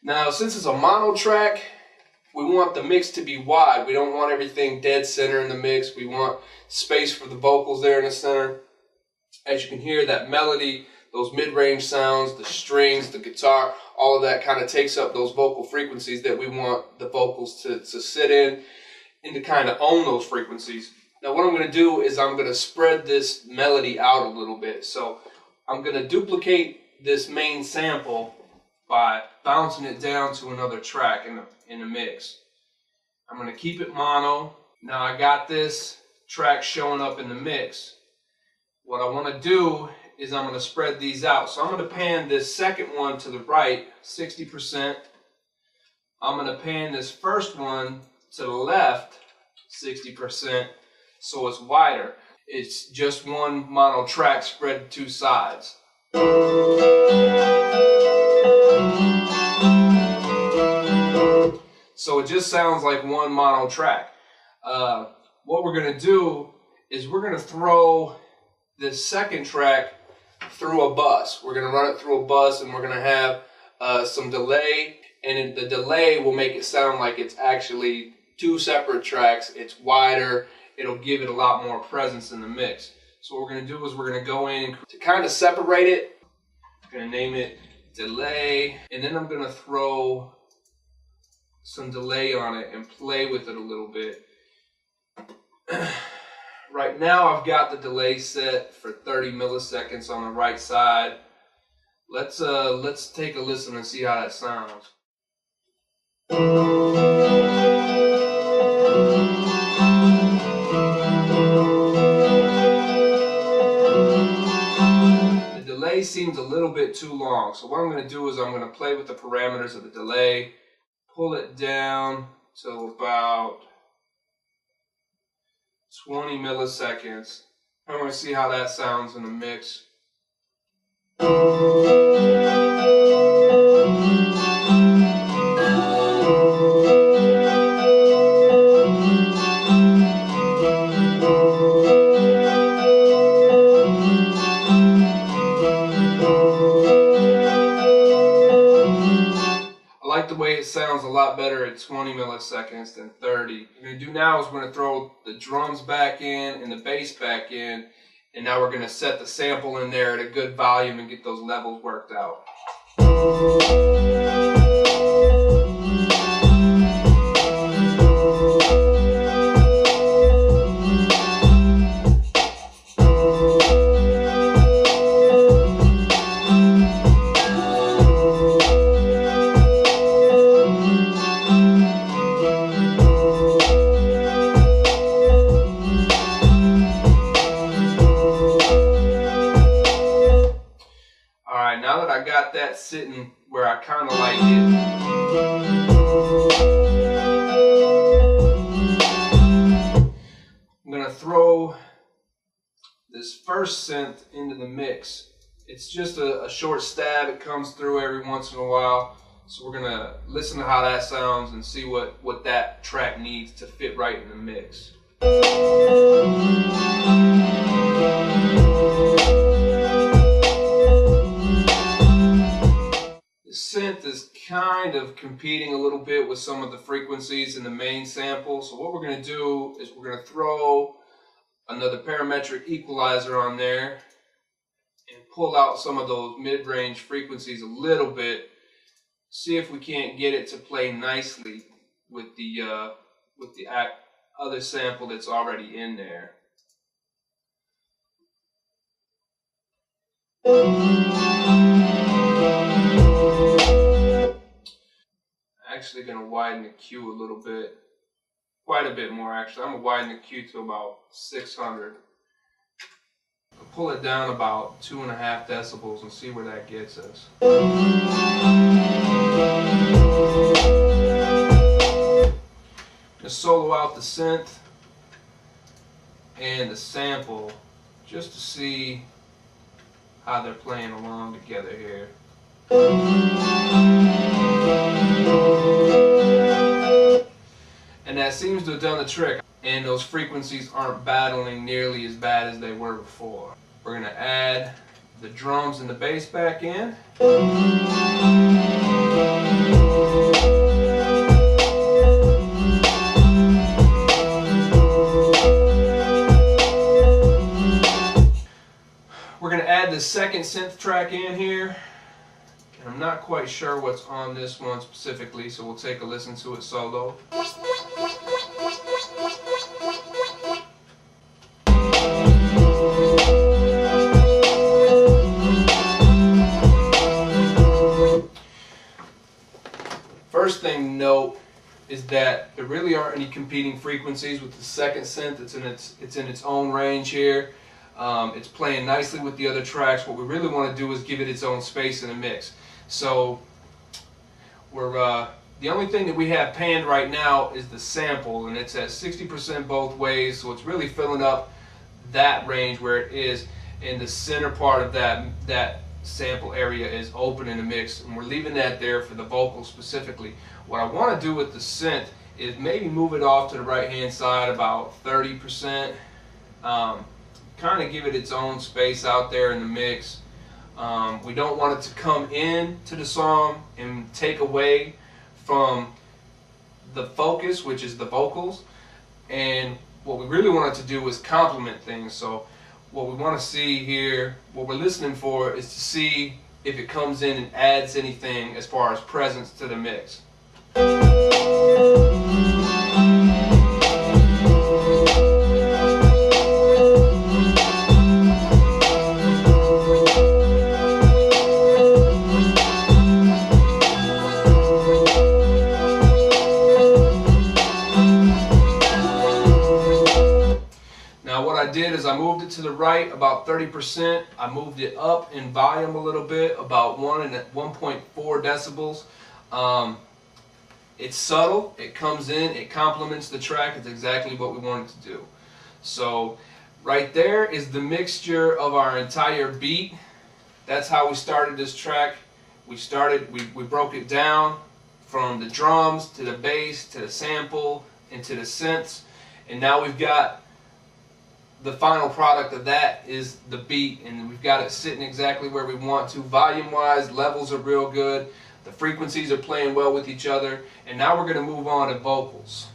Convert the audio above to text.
Now, since it's a mono track, we want the mix to be wide. We don't want everything dead center in the mix. We want space for the vocals there in the center. As you can hear, that melody, those mid-range sounds, the strings, the guitar, all of that kind of takes up those vocal frequencies that we want the vocals to sit in and to kind of own those frequencies. Now what I'm going to do is I'm going to spread this melody out a little bit. So I'm going to duplicate this main sample by bouncing it down to another track in the mix. I'm going to keep it mono. Now I got this track showing up in the mix. What I want to do is I'm going to spread these out. So I'm going to pan this second one to the right 60%. I'm going to pan this first one to the left 60% so it's wider. It's just one mono track spread to two sides. So it just sounds like one mono track. What we're going to do is we're going to throw this second track through a bus. We're going to run it through a bus, and we're going to have some delay, and the delay will make it sound like it's actually two separate tracks. It's wider. It'll give it a lot more presence in the mix. So what we're going to do is we're going to go in to kind of separate it. I'm going to name it delay, and then I'm going to throw some delay on it and play with it a little bit. Right now I've got the delay set for 30 milliseconds on the right side. Let's take a listen and see how that sounds. The delay seems a little bit too long, so what I'm going to do is I'm going to play with the parameters of the delay, pull it down to about 20 milliseconds. I'm going to see how that sounds in the mix. I like the way it sounds a lot better at 20 milliseconds than 30. What we're going to do now is we're going to throw the drums back in and the bass back in, and now we're going to set the sample in there at a good volume and get those levels worked out. Now that I got that sitting where I kind of like it, I'm going to throw this first synth into the mix. It's just a short stab. It comes through every once in a while. So we're going to listen to how that sounds and see what that track needs to fit right in the mix. Synth is kind of competing a little bit with some of the frequencies in the main sample. So what we're going to do is we're going to throw another parametric equalizer on there and pull out some of those mid-range frequencies a little bit. See if we can't get it to play nicely with the other sample that's already in there. Actually going to widen the Q a little bit, quite a bit more actually. I'm going to widen the Q to about 600. I'll pull it down about 2.5 decibels and see where that gets us. Just solo out the synth and the sample just to see how they're playing along together here. And that seems to have done the trick, and those frequencies aren't battling nearly as bad as they were before. We're going to add the drums and the bass back in. this second synth track in here, and I'm not quite sure what's on this one specifically, so we'll take a listen to it solo. First thing to note is that there really aren't any competing frequencies with the second synth. It's in its own range here. It's playing nicely with the other tracks. What we really want to do is give it its own space in the mix. So the only thing that we have panned right now is the sample, and it's at 60% both ways, so it's really filling up that range where it is, and the center part of that sample area is open in the mix, and we're leaving that there for the vocals specifically. What I want to do with the synth is maybe move it off to the right hand side about 30%, kind of give it its own space out there in the mix. We don't want it to come in to the song and take away from the focus, which is the vocals, and what we really want it to do is complement things. So what we want to see here, what we're listening for, is to see if it comes in and adds anything as far as presence to the mix. What I did is I moved it to the right about 30%. I moved it up in volume a little bit, about 1.4 decibels. It's subtle, it comes in, it complements the track. It's exactly what we want it to do. So right there is the mixture of our entire beat. That's how we started this track. We broke it down from the drums to the bass to the sample and to the synths, and now we've got the final product of that is the beat, and we've got it sitting exactly where we want to. Volume wise, levels are real good, the frequencies are playing well with each other, and now we're going to move on to vocals.